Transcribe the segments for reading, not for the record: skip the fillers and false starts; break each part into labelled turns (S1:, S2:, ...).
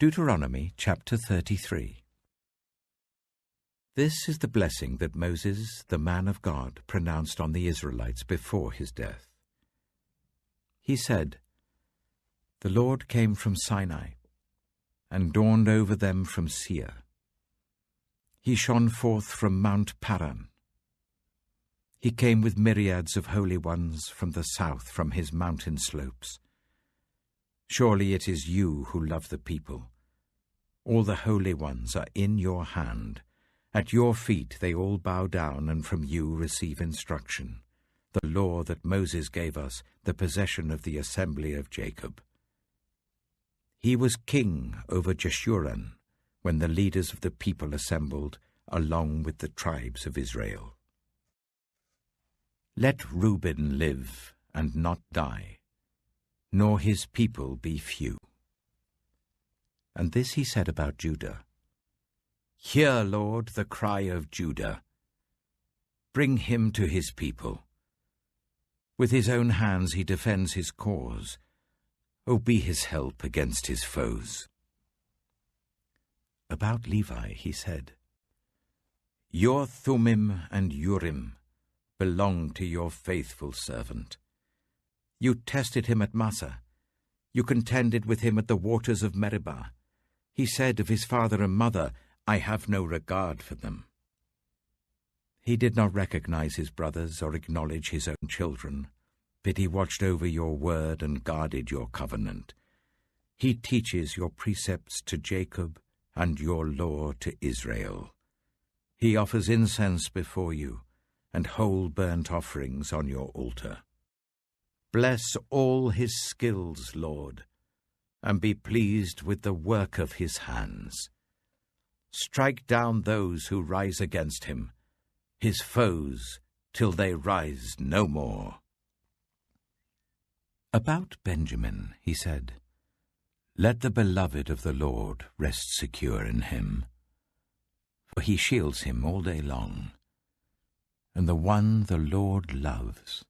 S1: Deuteronomy chapter 33. This is the blessing that Moses, the man of God, pronounced on the Israelites before his death. He said, "The Lord came from Sinai, and dawned over them from Seir. He shone forth from Mount Paran. He came with myriads of holy ones from the south, from his mountain slopes. Surely it is you who love the people. All the holy ones are in your hand. At your feet they all bow down, and from you receive instruction, the law that Moses gave us, the possession of the assembly of Jacob. He was king over Jeshurun when the leaders of the people assembled, along with the tribes of Israel. Let Reuben live and not die, nor his people be few." And this he said about Judah. "Hear, Lord, the cry of Judah. Bring him to his people. With his own hands he defends his cause. O be his help against his foes." About Levi he said, "Your Thummim and Urim belong to your faithful servant. You tested him at Massah. You contended with him at the waters of Meribah. He said of his father and mother, 'I have no regard for them.' He did not recognize his brothers or acknowledge his own children, but he watched over your word and guarded your covenant. He teaches your precepts to Jacob and your law to Israel. He offers incense before you and whole burnt offerings on your altar. Bless all his skills, Lord, and be pleased with the work of his hands. Strike down those who rise against him, his foes, till they rise no more." About Benjamin he said, "Let the beloved of the Lord rest secure in him, for he shields him all day long, and the one the Lord loves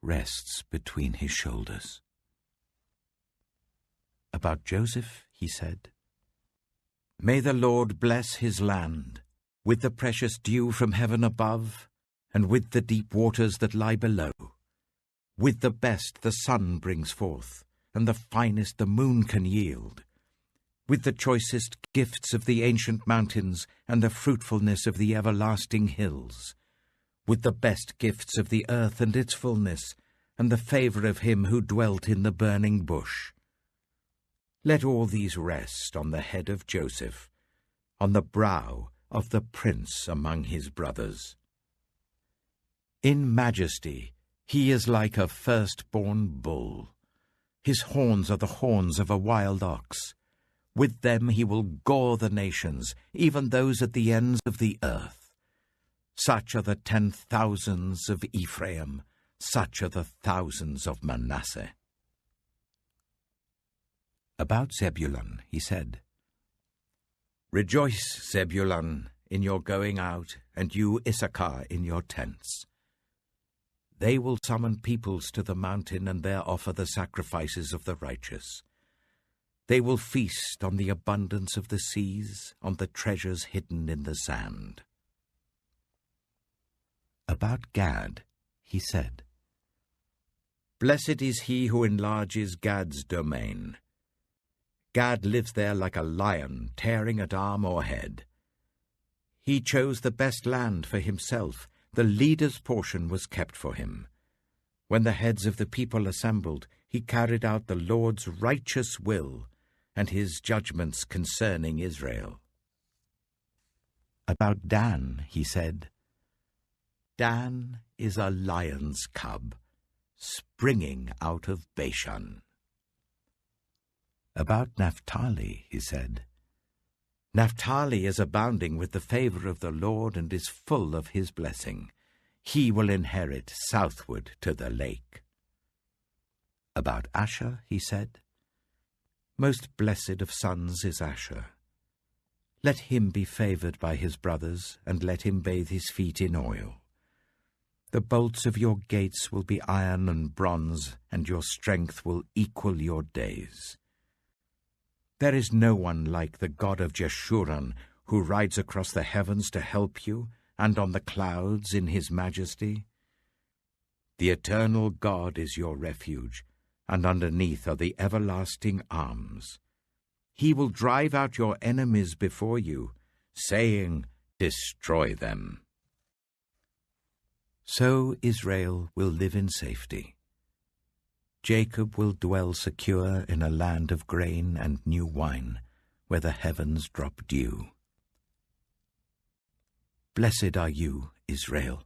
S1: rests between his shoulders." About Joseph he said, "May the Lord bless his land with the precious dew from heaven above, and with the deep waters that lie below. With the best the sun brings forth, and the finest the moon can yield. With the choicest gifts of the ancient mountains, and the fruitfulness of the everlasting hills. With the best gifts of the earth and its fullness, and the favor of him who dwelt in the burning bush. Let all these rest on the head of Joseph, on the brow of the prince among his brothers. In majesty he is like a firstborn bull. His horns are the horns of a wild ox. With them he will gore the nations, even those at the ends of the earth. Such are the 10,000s of Ephraim, such are the thousands of Manasseh." About Zebulun he said, "Rejoice, Zebulun, in your going out, and you, Issachar, in your tents. They will summon peoples to the mountain, and there offer the sacrifices of the righteous. They will feast on the abundance of the seas, on the treasures hidden in the sand." About Gad he said, "Blessed is he who enlarges Gad's domain. Gad lives there like a lion, tearing at arm or head. He chose the best land for himself. The leader's portion was kept for him. When the heads of the people assembled, he carried out the Lord's righteous will and his judgments concerning Israel." About Dan he said, "Dan is a lion's cub, springing out of Bashan." About Naphtali he said, "Naphtali is abounding with the favor of the Lord and is full of his blessing. He will inherit southward to the lake." About Asher he said, "Most blessed of sons is Asher. Let him be favored by his brothers, and let him bathe his feet in oil. The bolts of your gates will be iron and bronze, and your strength will equal your days. There is no one like the God of Jeshurun, who rides across the heavens to help you, and on the clouds in his majesty. The eternal God is your refuge, and underneath are the everlasting arms. He will drive out your enemies before you, saying, "Destroy them." So Israel will live in safety. Jacob will dwell secure in a land of grain and new wine, where the heavens drop dew. Blessed are you, Israel.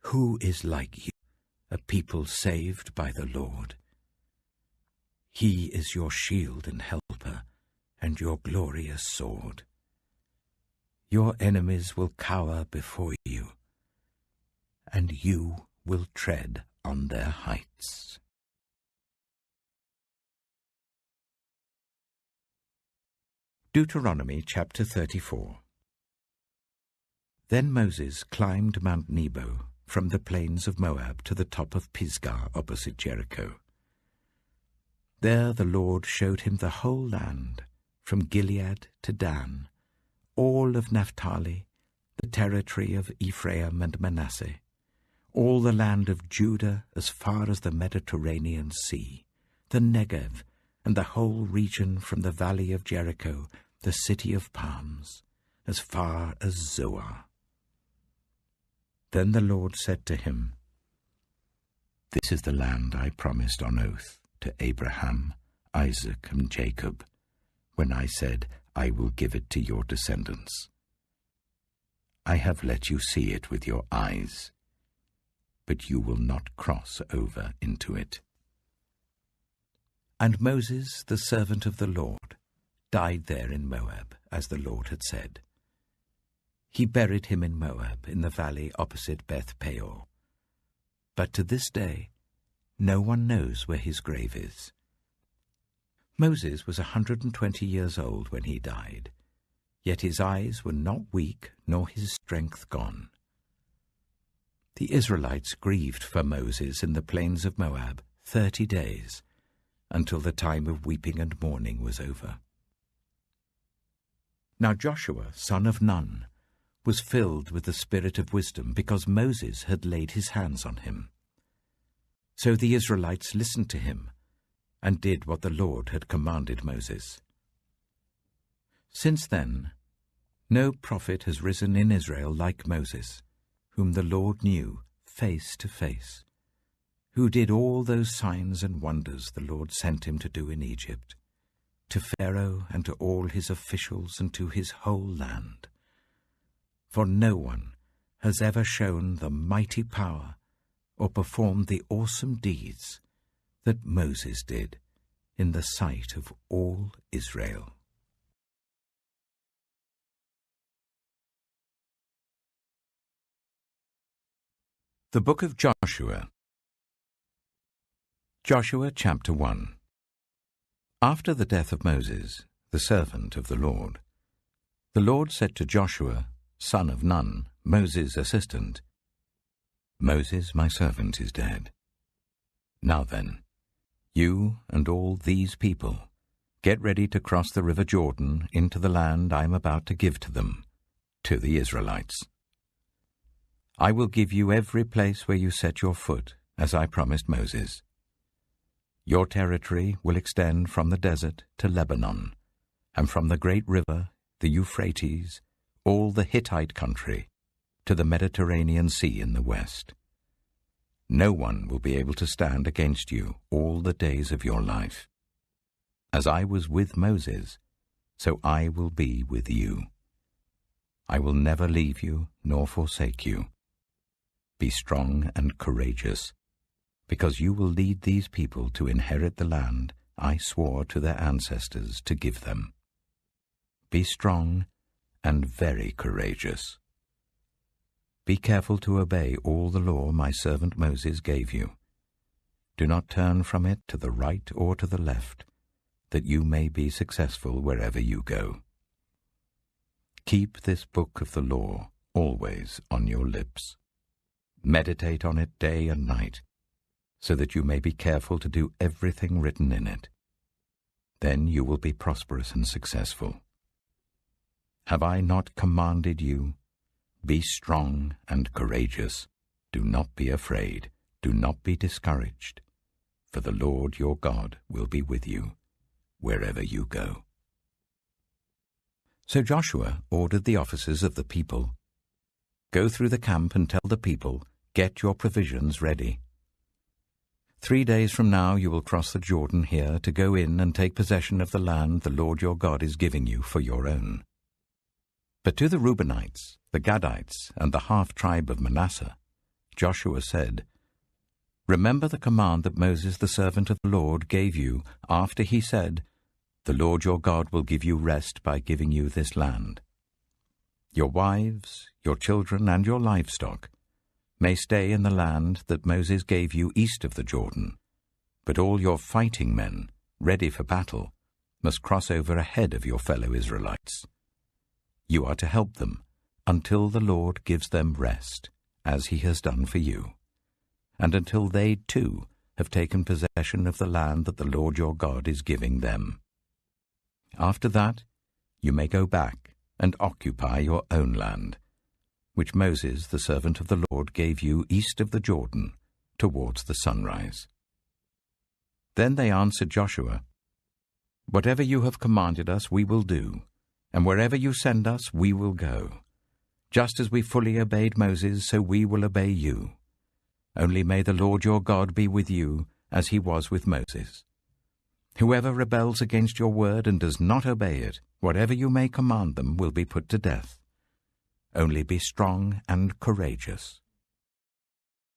S1: Who is like you, a people saved by the Lord? He is your shield and helper, and your glorious sword. Your enemies will cower before you, and you will tread on their heights. Deuteronomy chapter 34. Then Moses climbed Mount Nebo from the plains of Moab to the top of Pisgah opposite Jericho. There the Lord showed him the whole land, from Gilead to Dan, all of Naphtali, the territory of Ephraim and Manasseh, all the land of Judah as far as the Mediterranean Sea, the Negev, and the whole region from the valley of Jericho, the city of palms, as far as Zoar. Then the Lord said to him, "This is the land I promised on oath to Abraham, Isaac, and Jacob, when I said, I will give it to your descendants. I have let you see it with your eyes, but you will not cross over into it." And Moses, the servant of the Lord, died there in Moab, as the Lord had said. He buried him in Moab, in the valley opposite Beth Peor. But to this day, no one knows where his grave is. Moses was 120 years old when he died, yet his eyes were not weak, nor his strength gone. The Israelites grieved for Moses in the plains of Moab 30 days, until the time of weeping and mourning was over. Now Joshua, son of Nun, was filled with the spirit of wisdom, because Moses had laid his hands on him. So the Israelites listened to him, and did what the Lord had commanded Moses. Since then, no prophet has risen in Israel like Moses, whom the Lord knew face to face, who did all those signs and wonders the Lord sent him to do in Egypt, to Pharaoh and to all his officials and to his whole land. For no one has ever shown the mighty power or performed the awesome deeds that Moses did in the sight of all Israel. The Book of Joshua. Joshua chapter 1. After the death of Moses, the servant of the Lord said to Joshua, son of Nun, Moses' assistant, "Moses, my servant, is dead. Now then, you and all these people, get ready to cross the river Jordan into the land I am about to give to them, to the Israelites. I will give you every place where you set your foot, as I promised Moses. Your territory will extend from the desert to Lebanon, and from the great river, the Euphrates, all the Hittite country, to the Mediterranean Sea in the west. No one will be able to stand against you all the days of your life. As I was with Moses, so I will be with you. I will never leave you nor forsake you. Be strong and courageous, because you will lead these people to inherit the land I swore to their ancestors to give them. Be strong and very courageous. Be careful to obey all the law my servant Moses gave you. Do not turn from it to the right or to the left, that you may be successful wherever you go. Keep this book of the law always on your lips. Meditate on it day and night, so that you may be careful to do everything written in it. Then you will be prosperous and successful. Have I not commanded you? Be strong and courageous. Do not be afraid. Do not be discouraged. For the Lord your God will be with you wherever you go. So Joshua ordered the officers of the people, "Go through the camp and tell the people, 'Get your provisions ready. 3 days from now you will cross the Jordan here to go in and take possession of the land the Lord your God is giving you for your own.'" But to the Reubenites, the Gadites, and the half-tribe of Manasseh, Joshua said, "Remember the command that Moses the servant of the Lord gave you after he said, 'The Lord your God will give you rest by giving you this land.' Your wives, your children, and your livestock may stay in the land that Moses gave you east of the Jordan, but all your fighting men, ready for battle, must cross over ahead of your fellow Israelites. You are to help them until the Lord gives them rest, as he has done for you, and until they too have taken possession of the land that the Lord your God is giving them. After that, you may go back and occupy your own land, which Moses, the servant of the Lord, gave you east of the Jordan, towards the sunrise." Then they answered Joshua, "Whatever you have commanded us we will do, and wherever you send us we will go. Just as we fully obeyed Moses, so we will obey you. Only may the Lord your God be with you, as he was with Moses. Whoever rebels against your word and does not obey it, whatever you may command them, will be put to death. Only be strong and courageous.